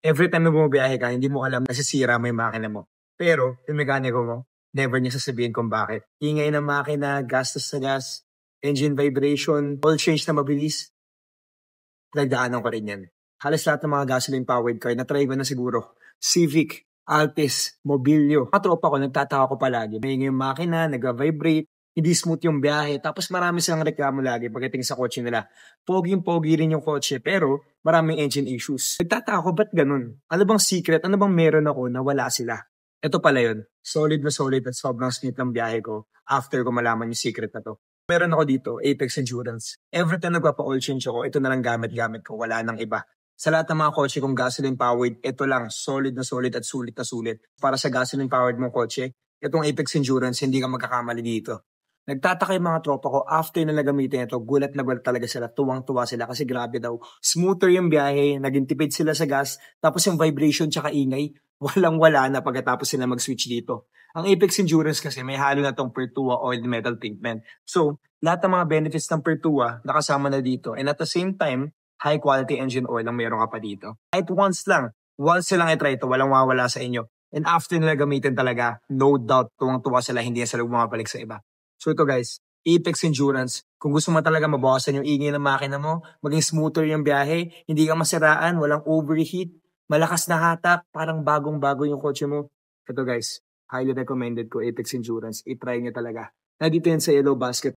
Every time na bumabiyahe ka, hindi mo alam nasisira mo yung makina mo. Pero, yung mekaniko mo, never niya sasabihin kung bakit. Ingay ng makina, gastos sa gas, engine vibration, oil change na mabilis, nagdaanan ko rin yan. Halos lahat ng mga gasoline-powered car, na-try ko na siguro. Civic, Altis, Mobilio. Mga tropa ko, nagtataka ko palagi. May yung makina, nag-vibrate, hindi smooth yung biyahe. Tapos marami silang reklamo lagi pagdating sa kotse nila. Pogi rin yung kotse, pero maraming engine issues. Nagtataka ko, ba't ganun? Ano bang secret? Ano bang meron ako na wala sila? Ito pala yun. Solid na solid at sobrang smooth ng biyahe ko after ko malaman yung secret na to. Meron ako dito, Apex Endurance. Every time nagpapa-oil change ako, ito na lang gamit-gamit ko. Wala nang iba. Sa lahat ng mga kotse kong gasoline-powered, ito lang, solid na solid at sulit na sulit. Para sa gasoline-powered mong kotse, itong Apex Endurance, hindi ka magkakamali dito. Nagtataka yung mga tropa ko, after na nagamitin ito, gulat na gulat talaga sila, tuwang-tuwa sila kasi grabe daw. Smoother yung biyahe, naging tipid sila sa gas, tapos yung vibration tsaka ingay, walang-wala na pagkatapos sila mag-switch dito. Ang Apex Endurance kasi may halo na tong Pertua oil metal treatment. So, lahat ng mga benefits ng Pertua nakasama na dito. And at the same time, high quality engine oil ang meron ka pa dito. Kahit once lang i-try ito, walang mawawala sa inyo. And after nila gamitin talaga, no doubt, tuwang-tuwa sila, hindi na sila bumabalik sa iba. So ito guys, Apex Endurance. Kung gusto mo talaga mabawasan yung ingay ng makina mo, maging smoother yung biyahe, hindi ka masiraan, walang overheat, malakas na hatak, parang bagong-bago yung kotse mo. Ito guys, highly recommended ko Apex Endurance. I-try nyo talaga. Nandito yan sa Yellow Basket.